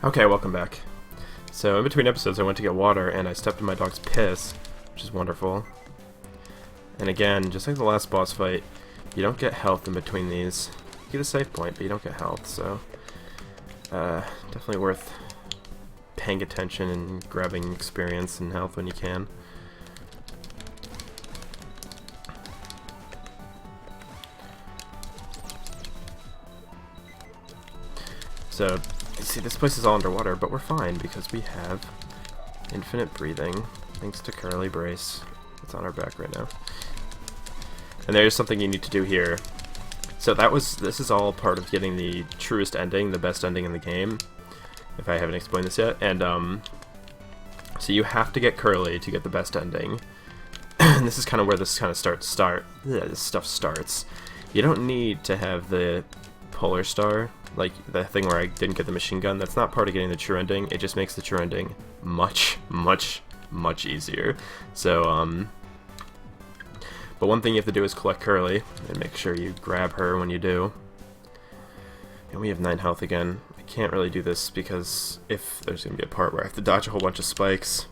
Okay, welcome back. So in between episodes I went to get water and I stepped in my dog's piss, which is wonderful. And again, just like the last boss fight, you don't get health in between these. You get a save point, but you don't get health, so definitely worth paying attention and grabbing experience and health when you can. So, you see, this place is all underwater, but we're fine because we have infinite breathing, thanks to Curly Brace. It's on our back right now. And there's something you need to do here. So this is all part of getting the truest ending, the best ending in the game, if I haven't explained this yet. And, so you have to get Curly to get the best ending. And this is kind of where this this stuff starts. You don't need to have the Polar Star, like the thing where I didn't get the machine gun. That's not part of getting the true ending. It just makes the true ending much, much, much easier. So, but one thing you have to do is collect Curly, and make sure you grab her when you do. And we have 9 health again. I can't really do this because if there's going to be a part where I have to dodge a whole bunch of spikes,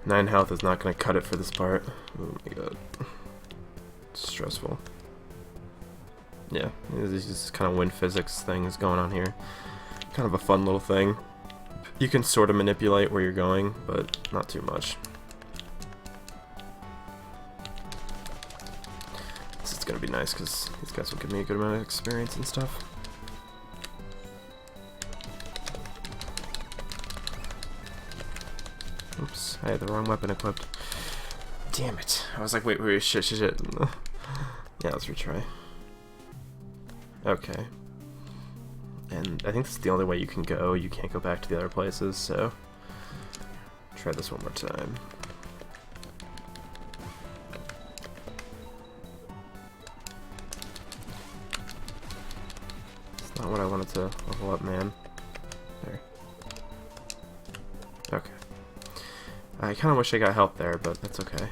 9 health is not going to cut it for this part. Oh my god. It's stressful. Yeah, these kind of wind physics things going on here. Kind of a fun little thing. You can sort of manipulate where you're going, but not too much. This is going to be nice because these guys will give me a good amount of experience and stuff. Oops, I had the wrong weapon equipped. Damn it. I was like, wait, shit. Yeah, let's retry. Okay. And I think this is the only way you can go. You can't go back to the other places, so try this one more time. It's not what I wanted to level up, man. There. Okay. I kind of wish I got help there, but that's okay.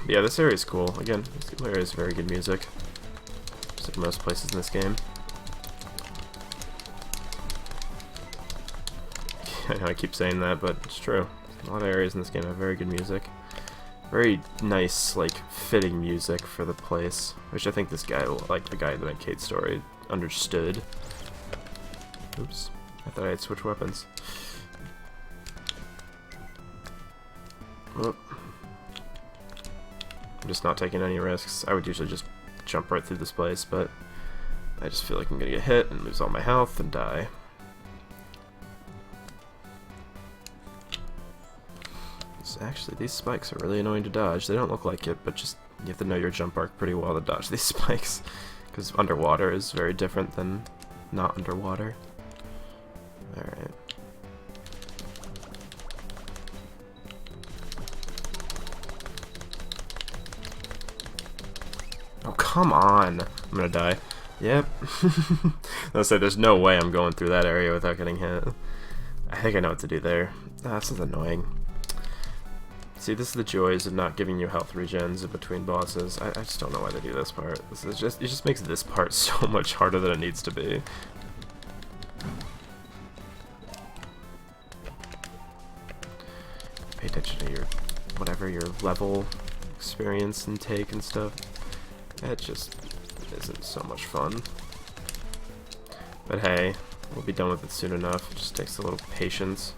Yeah, this area is cool. Again, this area is very good music. Just like most places in this game. I know I keep saying that, but it's true. A lot of areas in this game have very good music. Very nice, like, fitting music for the place. Which I think this guy, like the guy in the Kate story, understood. Oops. I thought I had switched weapons. Whoop. I'm just not taking any risks. I would usually just jump right through this place, but I just feel like I'm gonna get hit and lose all my health and die. So actually, these spikes are really annoying to dodge. They don't look like it, but just you have to know your jump arc pretty well to dodge these spikes, because underwater is very different than not underwater. Alright. Oh, come on. I'm gonna die. Yep. Let's say there's no way I'm going through that area without getting hit. I think I know what to do there. Ah, this is annoying. See, this is the joys of not giving you health regens in between bosses. I just don't know why they do this part. This is just, it just makes this part so much harder than it needs to be. Pay attention to your, whatever your level experience and take and stuff. It just isn't so much fun. But hey, we'll be done with it soon enough. It just takes a little patience.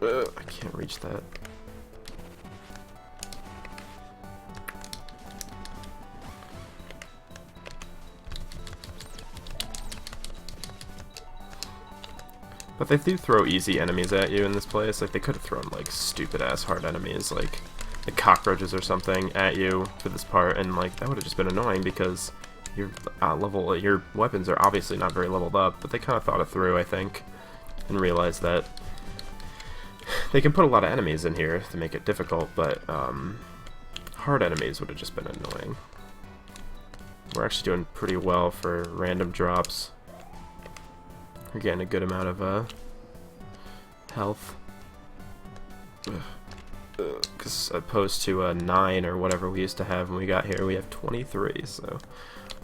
I can't reach that. But they do throw easy enemies at you in this place. Like, they could have thrown, like, stupid-ass hard enemies, like cockroaches or something at you for this part, and like that would have just been annoying because your your weapons are obviously not very leveled up, but they kind of thought it through, I think, and realized that they can put a lot of enemies in here to make it difficult, but hard enemies would have just been annoying. We're actually doing pretty well for random drops. We're getting a good amount of health. Ugh. Because opposed to 9 or whatever we used to have when we got here, we have 23, so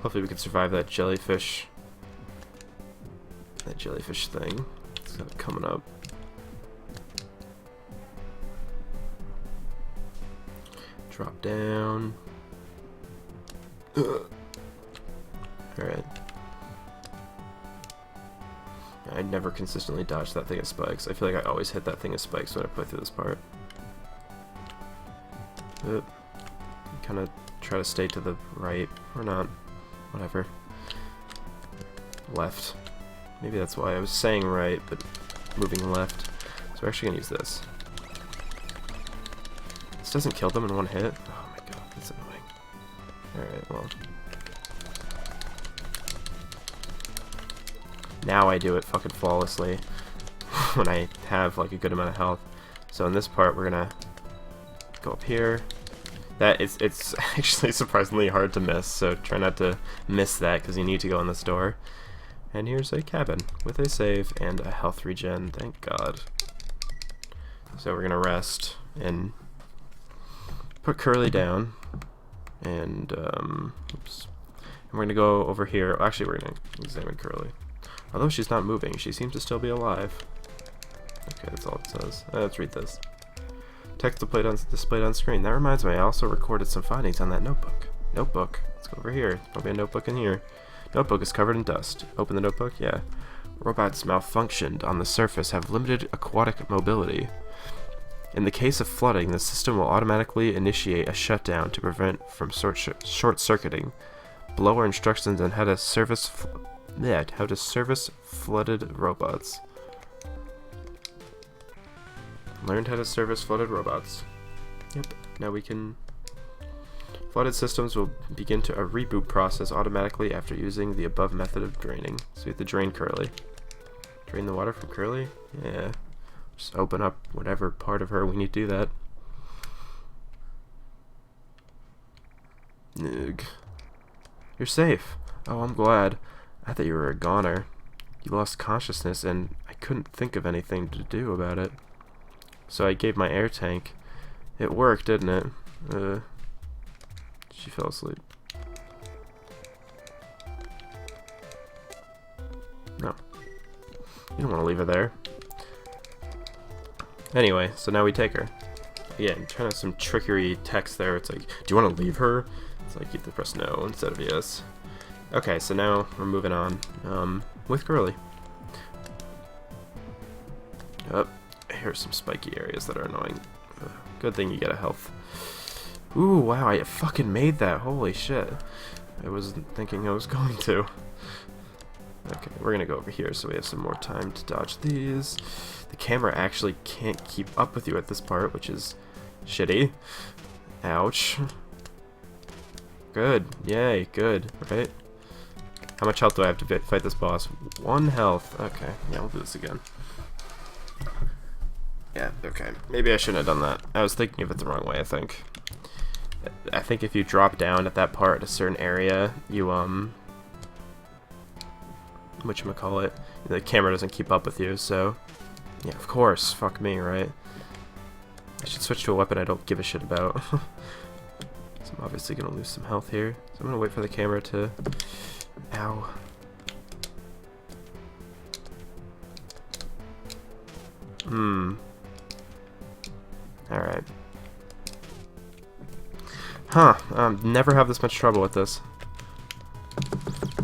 hopefully we can survive that jellyfish thing. It's got it coming up. Drop down. Alright. I never consistently dodge that thing of spikes. I feel like I always hit that thing of spikes when I play through this part. Kind of try to stay to the right, or not. Whatever. Left. Maybe that's why I was saying right, but moving left. So we're actually going to use this. This doesn't kill them in one hit? Oh my god, that's annoying. Alright, well. Now I do it fucking flawlessly when I have like a good amount of health. So in this part we're gonna go up here. It's actually surprisingly hard to miss, so try not to miss that because you need to go in this door. And here's a cabin with a save and a health regen, thank god. So we're gonna rest and put Curly down, and oops. And we're gonna go over here. Actually, we're gonna examine Curly. Although she's not moving, she seems to still be alive. Okay, that's all it says. Let's read this. Text displayed on screen. That reminds me, I also recorded some findings on that notebook. Notebook. Let's go over here. Probably a notebook in here. Notebook is covered in dust. Open the notebook? Yeah. Robots malfunctioned on the surface have limited aquatic mobility. In the case of flooding, the system will automatically initiate a shutdown to prevent from short-circuiting. Below are instructions on how to service flooded robots. Learned how to service flooded robots. Yep, now we can... Flooded systems will begin a reboot process automatically after using the above method of draining. So we have to drain Curly. Drain the water from Curly? Yeah. Just open up whatever part of her we need to do that. Ugh. You're safe. Oh, I'm glad. I thought you were a goner. You lost consciousness and I couldn't think of anything to do about it. So I gave my air tank. It worked, didn't it? She fell asleep. No. You don't want to leave her there. Anyway, so now we take her. Again, trying to have some trickery text there. It's like, do you want to leave her? It's like you have to press no instead of yes. Okay, so now we're moving on with Curly. Oh, here's some spiky areas that are annoying. Good thing you get a health. Ooh, wow, I fucking made that. Holy shit. I wasn't thinking I was going to. Okay, we're gonna go over here so we have some more time to dodge these. The camera actually can't keep up with you at this part, which is shitty. Ouch. Good. Yay, good, right? How much health do I have to fight this boss? 1 health. Okay, yeah, we'll do this again. Yeah, okay. Maybe I shouldn't have done that. I was thinking of it the wrong way, I think. I think if you drop down at that part at a certain area, you, whatchamacallit, the camera doesn't keep up with you, so... Yeah, of course. Fuck me, right? I should switch to a weapon I don't give a shit about. So I'm obviously gonna lose some health here. So I'm gonna wait for the camera to... Ow. Alright. Huh. Never have this much trouble with this.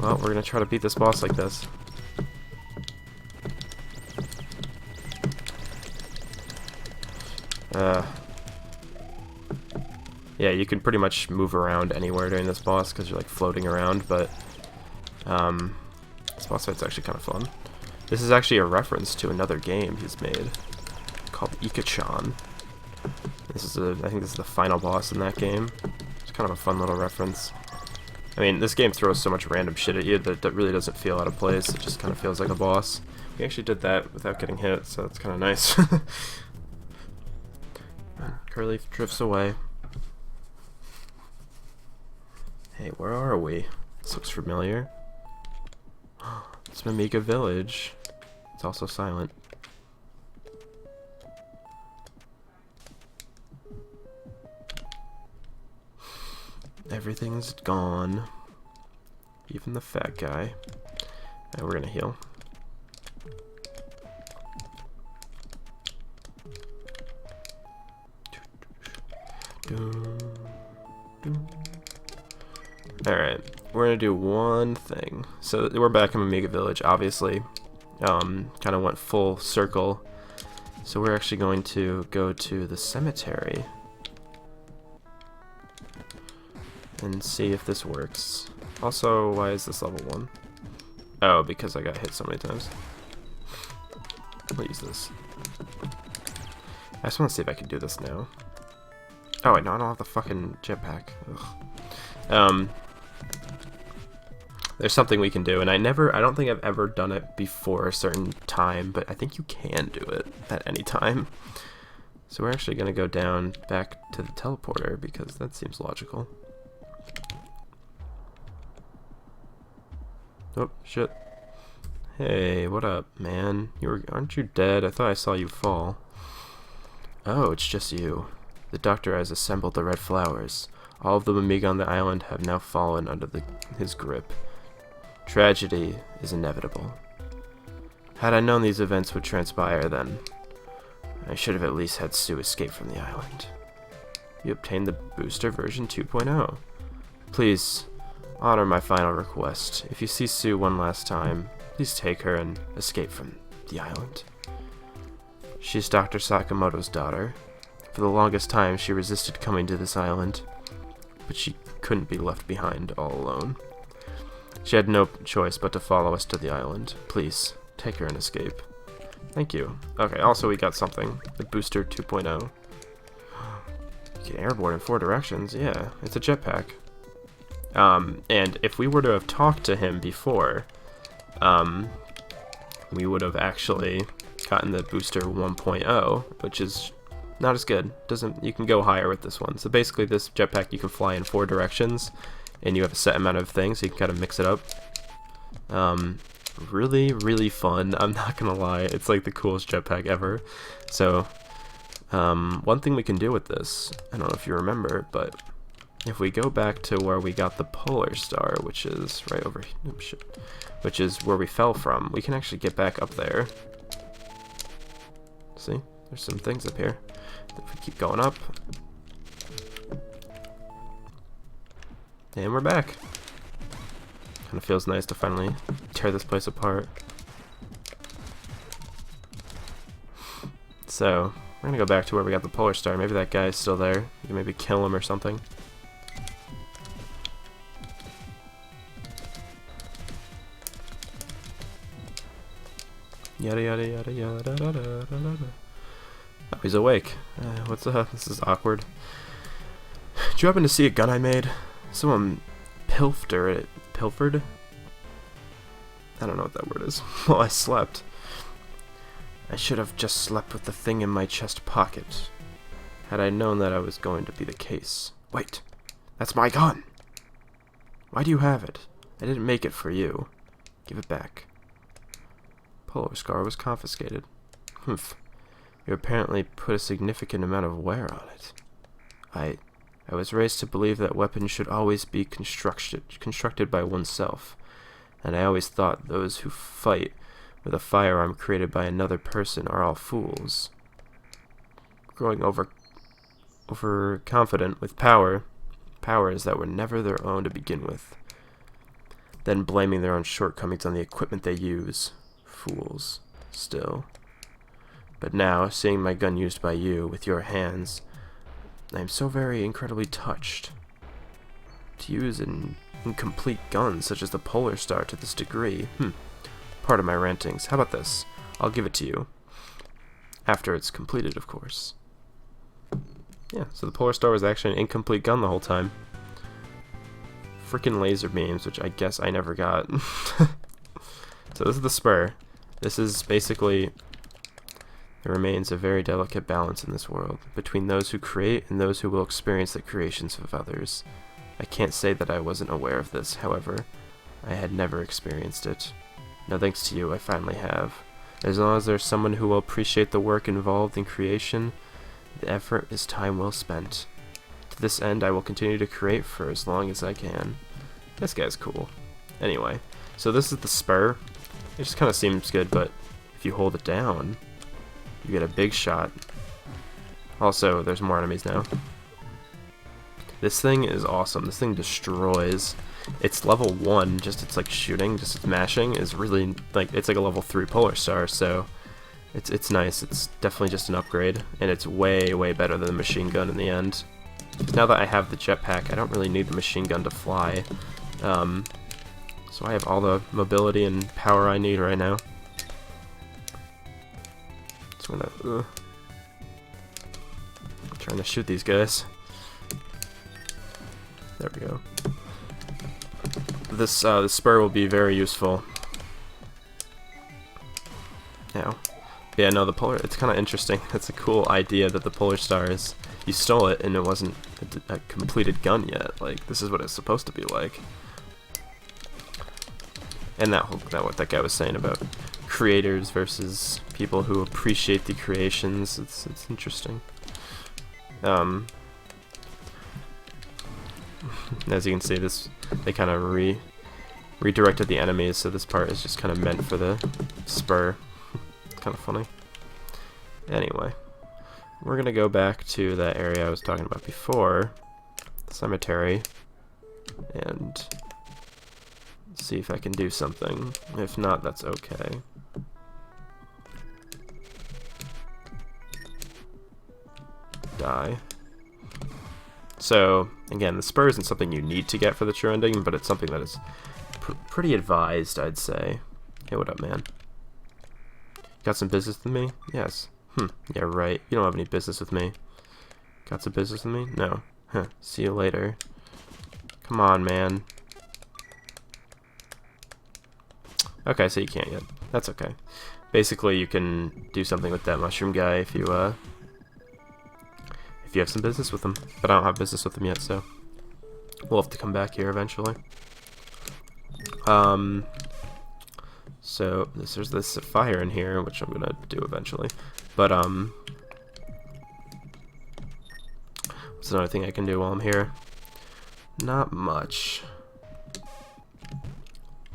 Well, we're gonna try to beat this boss like this. Yeah, you can pretty much move around anywhere during this boss because you're like floating around, but this boss fight's actually kind of fun. This is actually a reference to another game he's made called Ika-chan. This is I think this is the final boss in that game. It's kind of a fun little reference. I mean, this game throws so much random shit at you that really doesn't feel out of place. It just kind of feels like a boss. We actually did that without getting hit, so that's kind of nice. Curly drifts away. Hey, where are we? This looks familiar. It's Mimiga Village. It's also silent. Everything's gone. Even the fat guy. And we're gonna heal. Alright, we're gonna do one thing. So we're back in Amiga Village, obviously. Kind of went full circle. So we're actually going to go to the cemetery and see if this works. Also, why is this level 1? Oh, because I got hit so many times. I'll use this. I just want to see if I can do this now. Oh wait, no, I don't have the fucking jetpack. Ugh. There's something we can do, and I don't think I've ever done it before a certain time, but I think you can do it at any time. So we're actually gonna go down back to the teleporter because that seems logical. Oh, shit. Hey, what up, man? Aren't you dead? I thought I saw you fall. Oh, it's just you. The doctor has assembled the red flowers. All of the Amiga on the island have now fallen under his grip. Tragedy is inevitable. Had I known these events would transpire then, I should have at least had Sue escape from the island. You obtained the booster version 2.0. Please, honor my final request. If you see Sue one last time, please take her and escape from the island. She's Dr. Sakamoto's daughter. For the longest time, she resisted coming to this island, but she couldn't be left behind all alone. She had no choice but to follow us to the island. Please, take her and escape. Thank you. Okay, also we got something. The booster 2.0. You can airborne in 4 directions. Yeah, it's a jetpack. And if we were to have talked to him before, we would have actually gotten the booster 1.0, which is not as good. You can go higher with this one. So basically this jetpack you can fly in 4 directions, and you have a set amount of things, so you can kind of mix it up. Really, really fun. I'm not gonna lie, it's like the coolest jetpack ever. So, one thing we can do with this, I don't know if you remember, but if we go back to where we got the Polar Star, which is right over here, oh, shit, which is where we fell from, we can actually get back up there. See, there's some things up here. If we keep going up, and we're back. Kind of feels nice to finally tear this place apart. So, we're gonna go back to where we got the Polar Star. Maybe that guy's still there. You can maybe kill him or something. Yada yada yada yada yada yada. Oh, he's awake. What's up? This is awkward. Did you happen to see a gun I made? Someone pilfered? I don't know what that word is. While I slept. I should have just slept with the thing in my chest pocket. Had I known that I was going to be the case. Wait, that's my gun! Why do you have it? I didn't make it for you. Give it back. Polar Scar was confiscated. Humph. You apparently put a significant amount of wear on it. I was raised to believe that weapons should always be constructed by oneself, and I always thought those who fight with a firearm created by another person are all fools. Growing overconfident with powers that were never their own to begin with, then blaming their own shortcomings on the equipment they use. Fools, still. But now, seeing my gun used by you, with your hands, I am so very incredibly touched. To use an incomplete gun such as the Polar Star to this degree, part of my rantings. How about this? I'll give it to you. After it's completed, of course. Yeah, so the Polar Star was actually an incomplete gun the whole time. Freaking laser beams, which I guess I never got. So this is the spur. This is basically... There remains a very delicate balance in this world, between those who create and those who will experience the creations of others. I can't say that I wasn't aware of this, however. I had never experienced it. Now thanks to you, I finally have. As long as there's someone who will appreciate the work involved in creation, the effort is time well spent. To To this end, I will continue to create for as long as I can. This guy's cool. Anyway, so this is the spur. It just kind of seems good, but if you hold it down, you get a big shot. Also, there's more enemies now. This thing is awesome. This thing destroys. It's level 1, just its like shooting, just its mashing is really like, it's like a level 3 Polar Star, so it's nice. It's definitely just an upgrade, and it's way, way better than the machine gun in the end. Now that I have the jetpack, I don't really need the machine gun to fly. So I have all the mobility and power I need right now. Just gonna trying to shoot these guys. There we go. This spur will be very useful. Now, yeah, no, the polar. It's kind of interesting. It's a cool idea that the Polar Star is. You stole it and it wasn't a completed gun yet. Like, this is what it's supposed to be like. And what that guy was saying about creators versus people who appreciate the creations. It's interesting. As you can see, they kind of redirected the enemies, so this part is just kind of meant for the spur. It's kind of funny. Anyway, we're gonna go back to that area I was talking about before, the cemetery, and see if I can do something. If not, that's okay. Die. So, again, the spur isn't something you need to get for the true ending, but it's something that is pretty advised, I'd say. Hey, what up, man? Got some business with me? Yes. Yeah, right. You don't have any business with me. Got some business with me? No. Huh. See you later. Come on, man. Okay, so you can't yet. That's okay. Basically, you can do something with that mushroom guy if you have some business with him. But I don't have business with him yet, so we'll have to come back here eventually. So there's this fire in here, which I'm gonna do eventually. But what's another thing I can do while I'm here? Not much.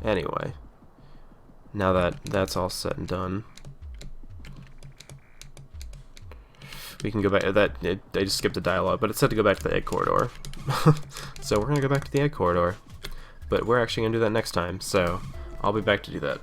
Anyway, now that that's all said and done, we can go back. I just skipped the dialogue, but it said to go back to the egg corridor. So we're gonna go back to the egg corridor, but we're actually gonna do that next time. So I'll be back to do that.